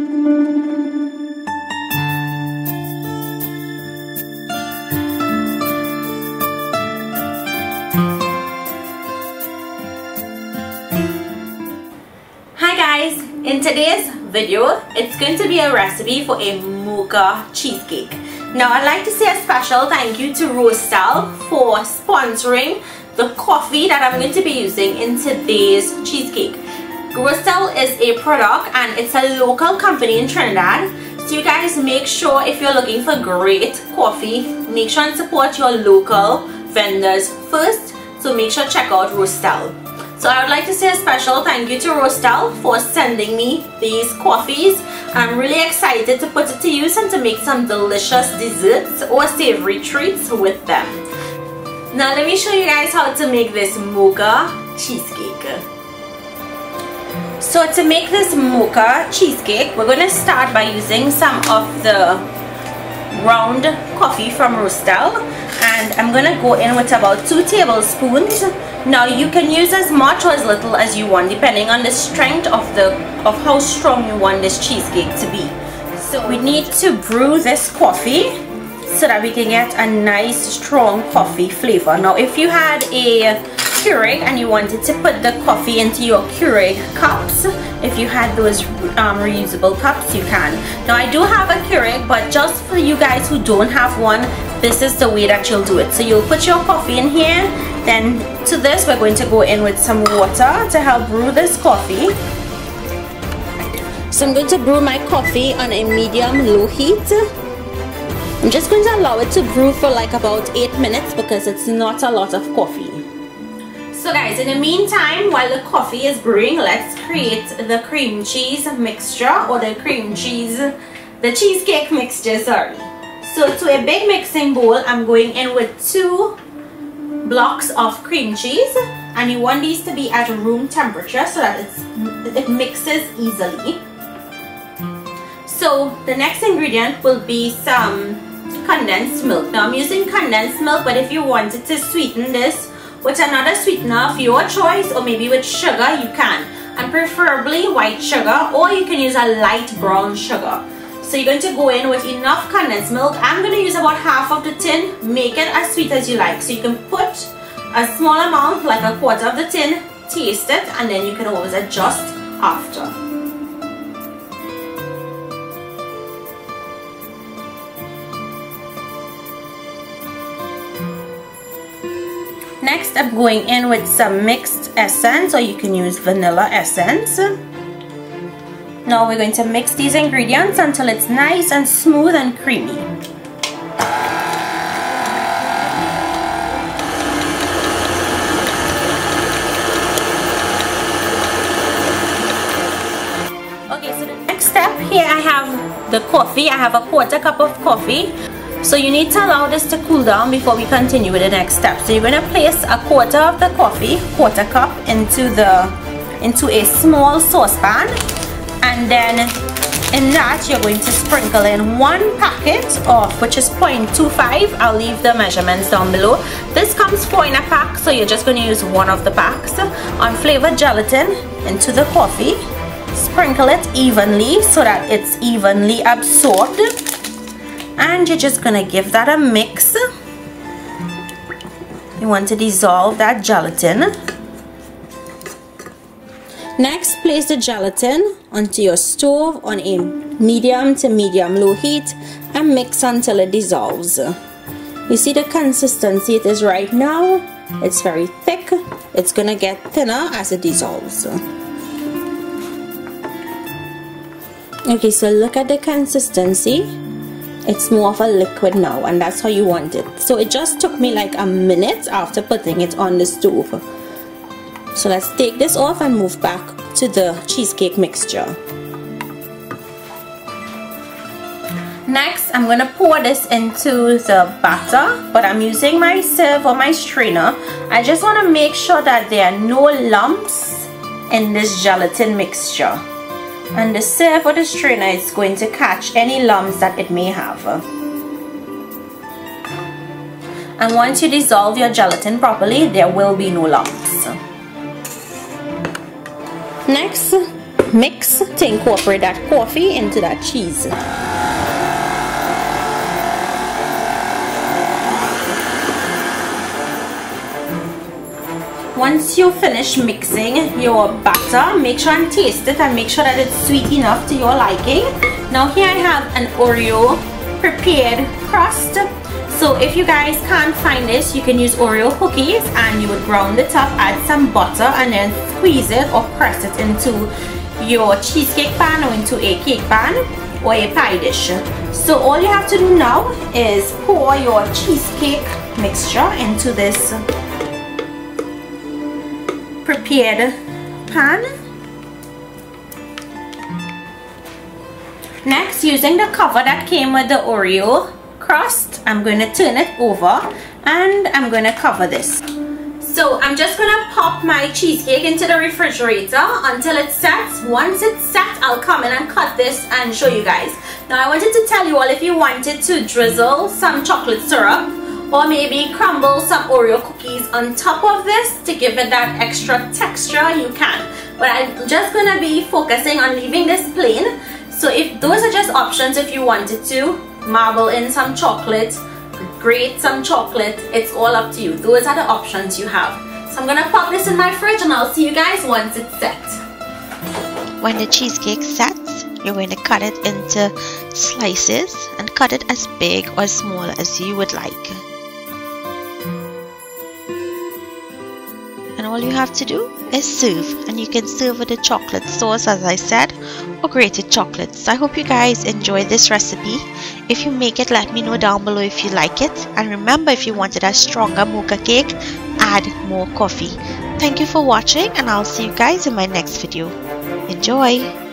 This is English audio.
In today's video, it's going to be a recipe for a mocha cheesecake. Now, I'd like to say a special thank you to Rostal for sponsoring the coffee that I'm going to be using in today's cheesecake. Rostal is a product and it's a local company in Trinidad. So you guys make sure if you're looking for great coffee, make sure and support your local vendors first. So make sure to check out Rostal. So I would like to say a special thank you to Rostal for sending me these coffees. I'm really excited to put it to use and to make some delicious desserts or savory treats with them. Now let me show you guys how to make this mocha cheesecake. So to make this mocha cheesecake, we're going to start by using some of the ground coffee from Rostal, and I'm going to go in with about 2 tablespoons. Now you can use as much or as little as you want depending on the strength of how strong you want this cheesecake to be. So we need to brew this coffee so that we can get a nice strong coffee flavor. Now if you had a Keurig and you wanted to put the coffee into your Keurig cups, if you had those reusable cups, you can. Now I do have a Keurig, but just for you guys who don't have one, this is the way that you'll do it. So you'll put your coffee in here, then to this we're going to go in with some water to help brew this coffee. So I'm going to brew my coffee on a medium-low heat. I'm just going to allow it to brew for like about 8 minutes because it's not a lot of coffee. So guys, in the meantime, while the coffee is brewing, let's create the cream cheese mixture, or the cheesecake mixture, sorry. So to a big mixing bowl, I'm going in with 2 blocks of cream cheese, and you want these to be at room temperature so that it mixes easily. So the next ingredient will be some condensed milk. Now I'm using condensed milk, but if you wanted to sweeten this with another sweetener of your choice, or maybe with sugar, you can, and preferably white sugar, or you can use a light brown sugar. So you're going to go in with enough condensed milk. I'm going to use about half of the tin. Make it as sweet as you like. So you can put a small amount, like a quarter of the tin, taste it, and then you can always adjust after. Next, I'm going in with some mixed essence, or you can use vanilla essence. Now we're going to mix these ingredients until it's nice and smooth and creamy. Okay, so the next step, here I have the coffee. I have a quarter cup of coffee. So you need to allow this to cool down before we continue with the next step. So you're going to place a quarter of the coffee, quarter cup, into a small saucepan. And then in that you're going to sprinkle in 1 packet of, which is 0.25. I'll leave the measurements down below. This comes 4 in a pack, so you're just going to use 1 of the packs. Unflavoured gelatin into the coffee. Sprinkle it evenly so that it's evenly absorbed. And you're just going to give that a mix. You want to dissolve that gelatin. Next, place the gelatin onto your stove on a medium to medium-low heat and mix until it dissolves. You see the consistency it is right now? It's very thick. It's going to get thinner as it dissolves. Okay, so look at the consistency. It's more of a liquid now, and that's how you want it. So it just took me like a minute after putting it on the stove. So let's take this off and move back to the cheesecake mixture. Next, I'm going to pour this into the batter, but I'm using my sieve or my strainer. I just want to make sure that there are no lumps in this gelatin mixture. And the sieve or the strainer is going to catch any lumps that it may have. And once you dissolve your gelatin properly, there will be no lumps. Next, mix to incorporate that coffee into that cheese. Once you finish mixing your batter, make sure and taste it and make sure that it's sweet enough to your liking. Now here I have an Oreo prepared crust. So if you guys can't find this, you can use Oreo cookies and you would ground it up, add some butter and then squeeze it or press it into your cheesecake pan or into a cake pan or a pie dish. So all you have to do now is pour your cheesecake mixture into this prepared pan. Next, using the cover that came with the Oreo crust, I'm going to turn it over and I'm going to cover this. So I'm just going to pop my cheesecake into the refrigerator until it sets. Once it's set, I'll come in and cut this and show you guys. Now I wanted to tell you all, if you wanted to drizzle some chocolate syrup or maybe crumble some Oreo cookies on top of this to give it that extra texture, you can. But I'm just going to be focusing on leaving this plain. So if those are just options, if you wanted to marble in some chocolate, grate some chocolate, it's all up to you. Those are the options you have. So I'm going to pop this in my fridge and I'll see you guys once it's set. When the cheesecake sets, you're going to cut it into slices and cut it as big or small as you would like. And all you have to do is serve, and you can serve with the chocolate sauce, as I said, or grated chocolates. I hope you guys enjoy this recipe. If you make it, let me know down below if you like it, and remember, if you wanted a stronger mocha cake, add more coffee. Thank you for watching, and I'll see you guys in my next video. Enjoy!